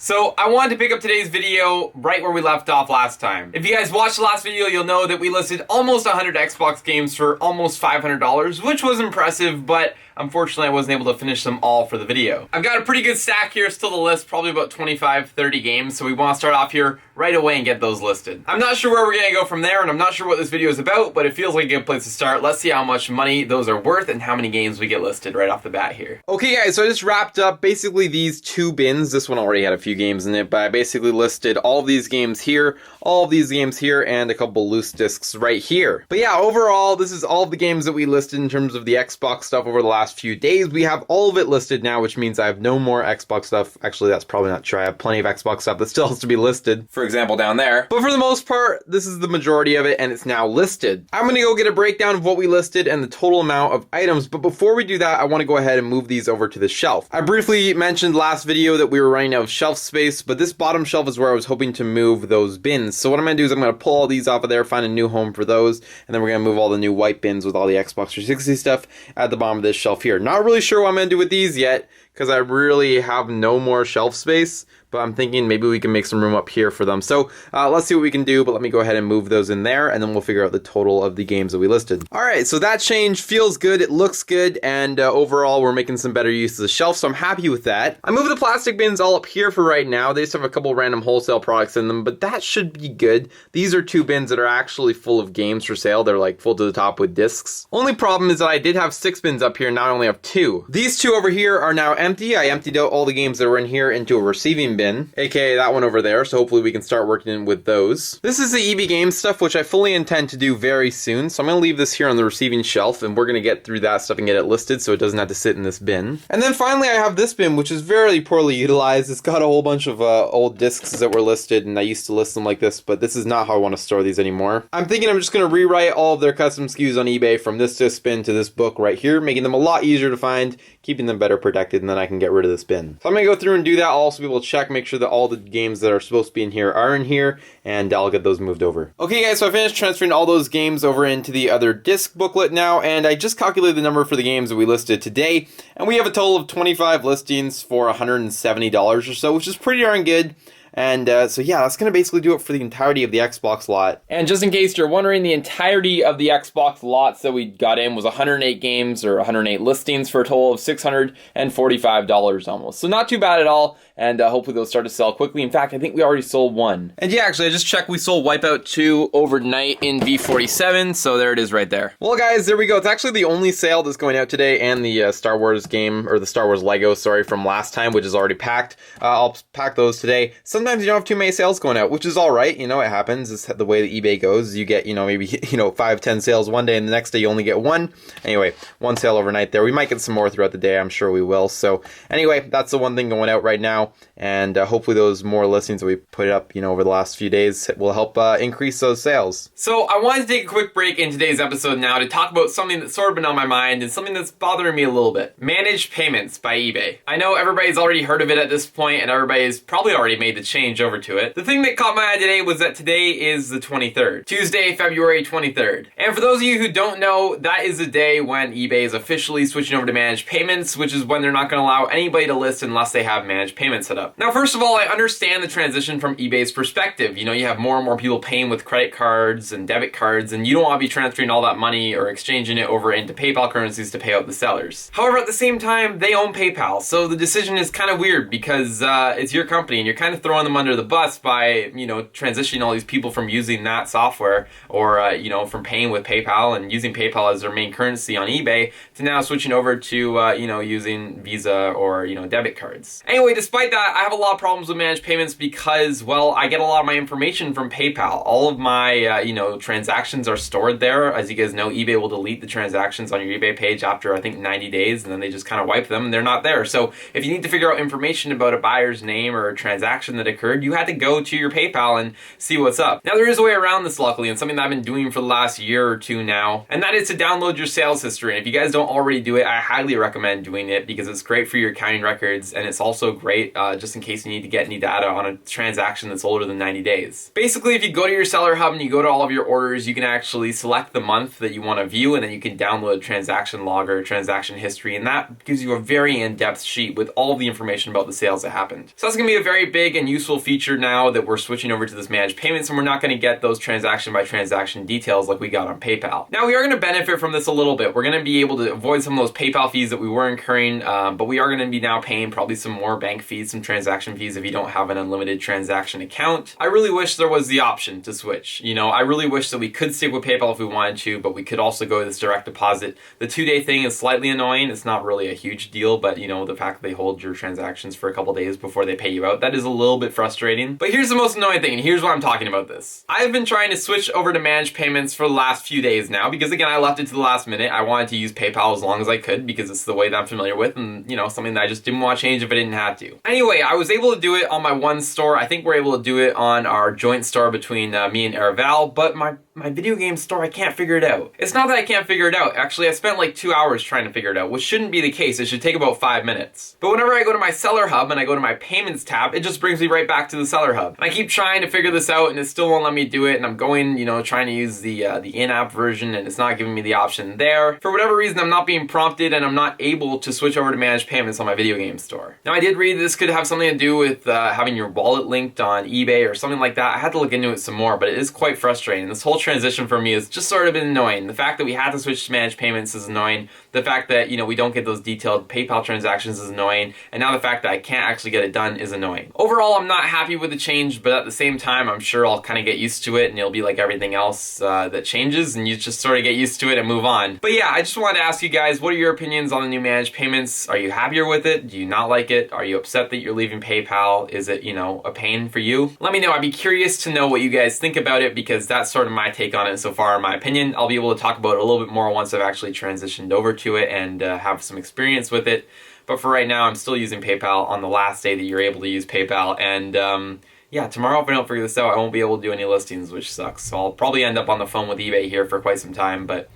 So I wanted to pick up today's video right where we left off last time. If you guys watched the last video, you'll know that we listed almost 100 Xbox games for almost $500, which was impressive, but unfortunately I wasn't able to finish them all for the video. I've got a pretty good stack here still to list, probably about 25, 30 games, so we want to start off here right away and get those listed. I'm not sure where we're going to go from there, and I'm not sure what this video is about, but it feels like a good place to start. Let's see how much money those are worth and how many games we get listed right off the bat here. Okay guys, so I just wrapped up basically these two bins. This one already had a few games in it, but I basically listed all of these games here, all of these games here, and a couple loose discs right here. But yeah, overall, this is all of the games that we listed in terms of the Xbox stuff over the last few days. We have all of it listed now, which means I have no more Xbox stuff. Actually, that's probably not true. I have plenty of Xbox stuff that still has to be listed, for example, down there. But for the most part, this is the majority of it, and it's now listed. I'm gonna go get a breakdown of what we listed and the total amount of items, but before we do that, I wanna go ahead and move these over to the shelf. I briefly mentioned last video that we were running out of shelf space, but this bottom shelf is where I was hoping to move those bins. So what I'm gonna do is I'm gonna pull all these off of there, find a new home for those, and then we're gonna move all the new white bins with all the Xbox 360 stuff at the bottom of this shelf here. Not really sure what I'm gonna do with these yet, because I really have no more shelf space, but I'm thinking maybe we can make some room up here for them. So let's see what we can do, but let me go ahead and move those in there, and then we'll figure out the total of the games that we listed. All right, so that change feels good, it looks good, and overall we're making some better use of the shelf, so I'm happy with that. I moved the plastic bins all up here for right now. They just have a couple random wholesale products in them, but that should be good. These are two bins that are actually full of games for sale. They're like full to the top with discs. Only problem is that I did have 6 bins up here, now I only have 2. These 2 over here are now empty. I emptied out all the games that were in here into a receiving bin, aka that one over there, so hopefully we can start working with those. This is the EB Games stuff, which I fully intend to do very soon, so I'm going to leave this here on the receiving shelf, and we're going to get through that stuff and get it listed so it doesn't have to sit in this bin. And then finally I have this bin, which is very poorly utilized. It's got a whole bunch of old discs that were listed, and I used to list them like this, but this is not how I want to store these anymore. I'm thinking I'm just going to rewrite all of their custom SKUs on eBay from this disc bin to this book right here, making them a lot easier to find, keeping them better protected, and then I can get rid of this bin. So I'm going to go through and do that. I'll also be able to check, make sure that all the games that are supposed to be in here are in here, and I'll get those moved over. Okay guys, so I finished transferring all those games over into the other disc booklet now, and I just calculated the number for the games that we listed today, and we have a total of 25 listings for $170 or so, which is pretty darn good. And so yeah, that's going to basically do it for the entirety of the Xbox lot. And just in case you're wondering, the entirety of the Xbox lots that we got in was 108 games, or 108 listings, for a total of $645 almost. So not too bad at all, and hopefully they'll start to sell quickly. In fact, I think we already sold one. And yeah, actually I just checked, we sold Wipeout 2 overnight in V47, so there it is right there. Well guys, there we go. It's actually the only sale that's going out today, and the Star Wars game, or the Star Wars Lego, sorry, from last time, which is already packed. I'll pack those today. Sometimes you don't have too many sales going out, which is all right. You know, it happens. It's the way that eBay goes. You get, maybe, 5-10 sales one day, and the next day you only get one. Anyway, one sale overnight there. We might get some more throughout the day. I'm sure we will. So anyway, that's the one thing going out right now. And hopefully those more listings that we put up, over the last few days will help increase those sales. So I wanted to take a quick break in today's episode now to talk about something that's sort of been on my mind and something that's bothering me a little bit. Managed payments by eBay. I know everybody's already heard of it at this point, and everybody's probably already made the change over to it. The thing that caught my eye today was that today is the 23rd. Tuesday, February 23rd. And for those of you who don't know, that is the day when eBay is officially switching over to managed payments, which is when they're not going to allow anybody to list unless they have managed payments set up. Now, first of all, I understand the transition from eBay's perspective. You have more and more people paying with credit cards and debit cards, and you don't want to be transferring all that money or exchanging it over into PayPal currencies to pay out the sellers. However, at the same time, they own PayPal, so the decision is kind of weird because it's your company and you're kind of throwing them under the bus by, transitioning all these people from using that software or, from paying with PayPal and using PayPal as their main currency on eBay to now switching over to, using Visa or, debit cards. Anyway, despite that, I have a lot of problems with managed payments because, well, I get a lot of my information from PayPal. All of my, transactions are stored there. As you guys know, eBay will delete the transactions on your eBay page after, I think, 90 days, and then they just kind of wipe them and they're not there. So if you need to figure out information about a buyer's name or a transaction that occurred, you had to go to your PayPal and see what's up. Now, there is a way around this, luckily, and something that I've been doing for the last year or two now, and that is to download your sales history. And if you guys don't already do it, I highly recommend doing it because it's great for your accounting records, and it's also great website just in case you need to get any data on a transaction that's older than 90 days. Basically, if you go to your seller hub and you go to all of your orders, you can actually select the month that you want to view, and then you can download transaction logger, transaction history, and that gives you a very in-depth sheet with all of the information about the sales that happened. So that's going to be a very big and useful feature now that we're switching over to this managed payments, and we're not going to get those transaction by transaction details like we got on PayPal. Now we are going to benefit from this a little bit. We're going to be able to avoid some of those PayPal fees that we were incurring, but we are going to be now paying probably some more bank fees, some transaction fees if you don't have an unlimited transaction account. I really wish there was the option to switch. You know, I really wish that we could stick with PayPal if we wanted to, but we could also go with this direct deposit. The 2-day thing is slightly annoying. It's not really a huge deal, but you know, the fact that they hold your transactions for a couple days before they pay you out, that is a little bit frustrating. But here's the most annoying thing, and here's why I'm talking about this. I've been trying to switch over to managed payments for the last few days now, because again, I left it to the last minute. I wanted to use PayPal as long as I could because it's the way that I'm familiar with, and you know, something that I just didn't want to change if I didn't have to. Anyway, I was able to do it on my one store. I think we're able to do it on our joint store between me and Airval, but my video game store, I can't figure it out. It's not that I can't figure it out. Actually, I spent like 2 hours trying to figure it out, which shouldn't be the case. It should take about 5 minutes. But whenever I go to my seller hub and I go to my payments tab, it just brings me right back to the seller hub. And I keep trying to figure this out and it still won't let me do it. And I'm going, you know, trying to use the in-app version and it's not giving me the option there. For whatever reason, I'm not being prompted and I'm not able to switch over to managed payments on my video game store. Now, I did read this could have something to do with having your wallet linked on eBay or something like that. I had to look into it some more, but it is quite frustrating. This whole transition for me has just sort of been annoying. The fact that we had to switch to managed payments is annoying. The fact that, you know, we don't get those detailed PayPal transactions is annoying. And now the fact that I can't actually get it done is annoying. Overall, I'm not happy with the change, but at the same time, I'm sure I'll kind of get used to it and it'll be like everything else that changes and you just sort of get used to it and move on. But yeah, I just wanted to ask you guys, what are your opinions on the new managed payments? Are you happier with it? Do you not like it? Are you upset that you're leaving PayPal? Is it, you know, a pain for you? Let me know. I'd be curious to know what you guys think about it because that's sort of my take on it so far, in my opinion. I'll be able to talk about it a little bit more once I've actually transitioned over to it and have some experience with it. But for right now, I'm still using PayPal on the last day that you're able to use PayPal. And yeah, tomorrow if I don't figure this out, I won't be able to do any listings, which sucks. So I'll probably end up on the phone with eBay here for quite some time. But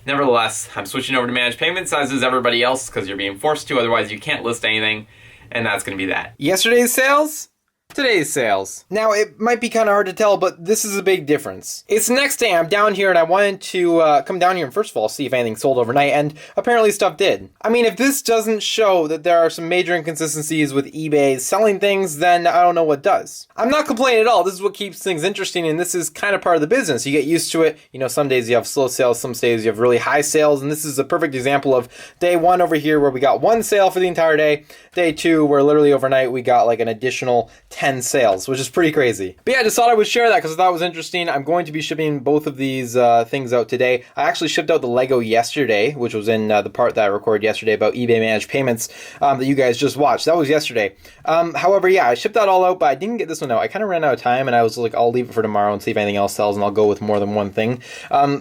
nevertheless, I'm switching over to managed payments, as is everybody else, because you're being forced to. Otherwise, you can't list anything. And that's going to be that. Yesterday's sales? Today's sales. Now, it might be kind of hard to tell, but this is a big difference. It's the next day, I'm down here, and I wanted to come down here and first of all see if anything sold overnight, and apparently stuff did. I mean, if this doesn't show that there are some major inconsistencies with eBay selling things, then I don't know what does. I'm not complaining at all. This is what keeps things interesting, and this is kind of part of the business. You get used to it. You know, some days you have slow sales, some days you have really high sales, and this is a perfect example of day one over here where we got one sale for the entire day. Day two, where literally overnight we got like an additional 10 sales, which is pretty crazy. But yeah, I just thought I would share that because I thought it was interesting. I'm going to be shipping both of these things out today. I actually shipped out the Lego yesterday, which was in the part that I recorded yesterday about eBay managed payments that you guys just watched. That was yesterday. However, yeah, I shipped that all out, but I didn't get this one out. I kind of ran out of time and I was like, I'll leave it for tomorrow and see if anything else sells and I'll go with more than one thing.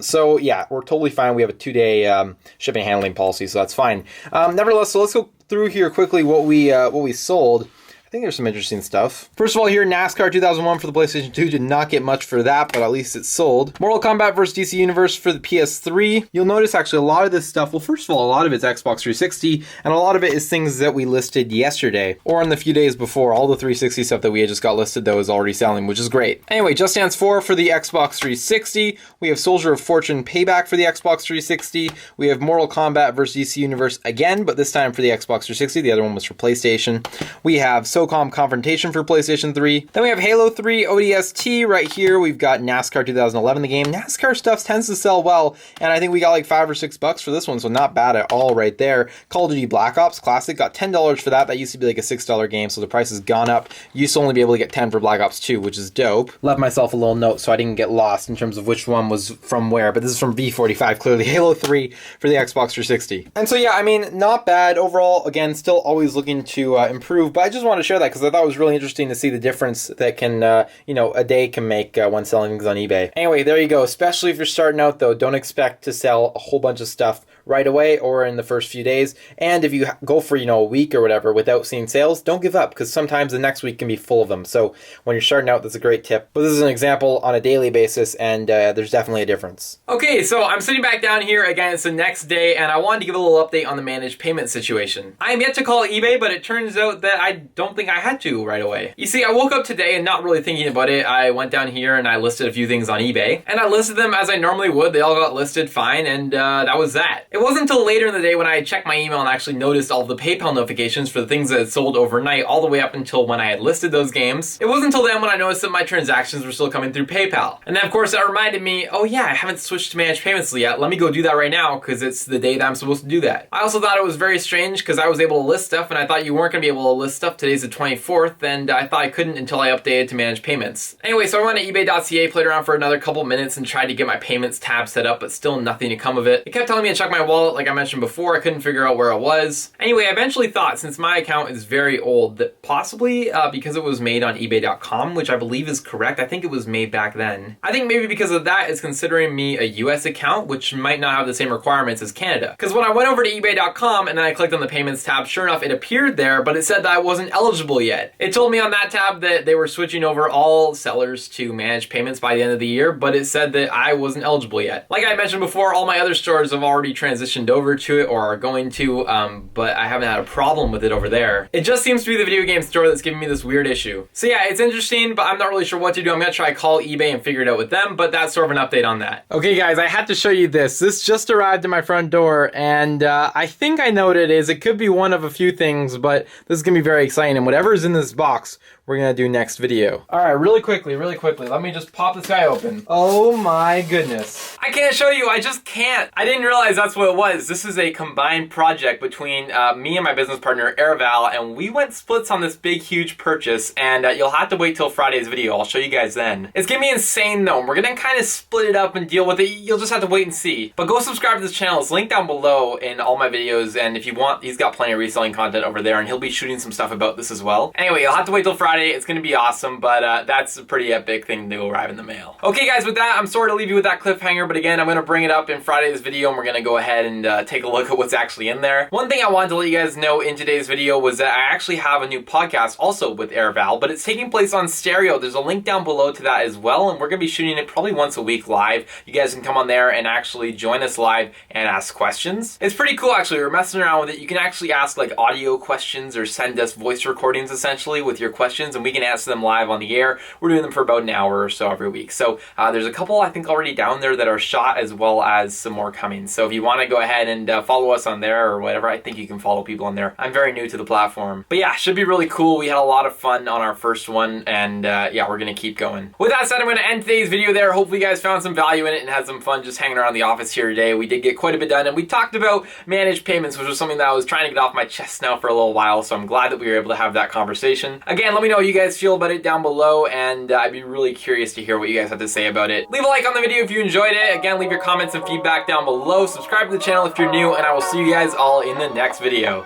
So yeah, we're totally fine. We have a 2-day shipping and handling policy, so that's fine. Nevertheless, so let's go through here quickly what we sold. I think there's some interesting stuff. First of all, here, NASCAR 2001 for the PlayStation 2. Did not get much for that, but at least it sold. Mortal Kombat vs. DC Universe for the PS3. You'll notice actually a lot of this stuff, well, first of all, a lot of it's Xbox 360, and a lot of it is things that we listed yesterday, or in the few days before. All the 360 stuff that we had just got listed, though, is already selling, which is great. Anyway, Just Dance 4 for the Xbox 360. We have Soldier of Fortune Payback for the Xbox 360. We have Mortal Kombat vs. DC Universe again, but this time for the Xbox 360. The other one was for PlayStation. We have SOCOM Confrontation for PlayStation 3. Then we have Halo 3 ODST right here. We've got NASCAR 2011, the game. NASCAR stuff tends to sell well, and I think we got like $5 or $6 for this one, so not bad at all right there. Call of Duty Black Ops Classic, got $10 for that. That used to be like a $6 game, so the price has gone up. Used to only be able to get 10 for Black Ops 2, which is dope. Left myself a little note so I didn't get lost in terms of which one was from where, but this is from V45, clearly. Halo 3 for the Xbox 360. And so yeah, I mean, not bad overall. Again, still always looking to improve, but I just want to share that because I thought it was really interesting to see the difference that can, a day can make when selling things on eBay. Anyway, there you go. Especially if you're starting out, though, don't expect to sell a whole bunch of stuff right away or in the first few days. And if you go for, a week or whatever without seeing sales, don't give up, because sometimes the next week can be full of them. So when you're starting out, that's a great tip. But this is an example on a daily basis, and there's definitely a difference. Okay, so I'm sitting back down here again. It's the next day, and I wanted to give a little update on the managed payment situation. I am yet to call eBay, but it turns out that I don't think I had to right away. You see, I woke up today and not really thinking about it. I went down here and I listed a few things on eBay, and I listed them as I normally would. They all got listed fine, and that was that. It wasn't until later in the day when I checked my email and actually noticed all the PayPal notifications for the things that had sold overnight all the way up until when I had listed those games. It wasn't until then when I noticed that my transactions were still coming through PayPal. And then of course that reminded me, oh yeah, I haven't switched to managed payments yet. Let me go do that right now, because it's the day that I'm supposed to do that. I also thought it was very strange because I was able to list stuff and I thought you weren't going to be able to list stuff. Today's the 24th, and I thought I couldn't until I updated to managed payments. Anyway, so I went to ebay.ca, played around for another couple minutes and tried to get my payments tab set up, but still nothing to come of it. It kept telling me to check my wallet like I mentioned before. I couldn't figure out where it was. Anyway, I eventually thought, since my account is very old, that possibly because it was made on ebay.com, which I believe is correct. I think it was made back then. I think maybe because of that it's considering me a US account, which might not have the same requirements as Canada. Because when I went over to ebay.com and then I clicked on the payments tab, sure enough, it appeared there, but it said that I wasn't eligible yet. It told me on that tab that they were switching over all sellers to managed payments by the end of the year, but it said that I wasn't eligible yet. Like I mentioned before, all my other stores have already transitioned over to it or are going to, but I haven't had a problem with it over there. It just seems to be the video game store that's giving me this weird issue. So yeah, it's interesting, but I'm not really sure what to do. I'm gonna try call eBay and figure it out with them, but that's sort of an update on that. Okay guys, I had to show you this. This just arrived at my front door, and I think I know what it is. It could be one of a few things, but this is gonna be very exciting, and whatever is in this box, we're gonna do next video. All right, really quickly, let me just pop this guy open. Oh my goodness. I can't show you, I just can't. I didn't realize that's what it was. This is a combined project between me and my business partner, Airval, and we went splits on this big, huge purchase, and you'll have to wait till Friday's video. I'll show you guys then. It's gonna be insane though. We're gonna kind of split it up and deal with it. You'll just have to wait and see. But go subscribe to this channel. It's linked down below in all my videos, and if you want, he's got plenty of reselling content over there, and he'll be shooting some stuff about this as well. Anyway, you'll have to wait till Friday. It's gonna be awesome, but that's a pretty epic thing to arrive in the mail. Okay guys, with that, I'm sorry to leave you with that cliffhanger, but again, I'm gonna bring it up in Friday's video, and we're gonna go ahead and take a look at what's actually in there. One thing I wanted to let you guys know in today's video was that I actually have a new podcast also with Airval, but it's taking place on stereo. There's a link down below to that as well, and we're gonna be shooting it probably once a week live. You guys can come on there and actually join us live and ask questions. It's pretty cool actually. We're messing around with it. You can actually ask like audio questions or send us voice recordings essentially with your questions, and we can answer them live on the air. We're doing them for about an hour or so every week. So there's a couple I think already down there that are shot, as well as some more coming. So if you want to go ahead and follow us on there or whatever, I think you can follow people on there. I'm very new to the platform. But yeah, should be really cool. We had a lot of fun on our first one, and yeah, we're gonna keep going. With that said, I'm gonna end today's video there. Hopefully you guys found some value in it and had some fun just hanging around the office here today. We did get quite a bit done, and we talked about managed payments, which was something that I was trying to get off my chest now for a little while, so I'm glad that we were able to have that conversation. Again, let me know what you guys feel about it down below, and I'd be really curious to hear what you guys have to say about it. Leave a like on the video if you enjoyed it. Again, leave your comments and feedback down below. Subscribe to the channel if you're new, and I will see you guys all in the next video.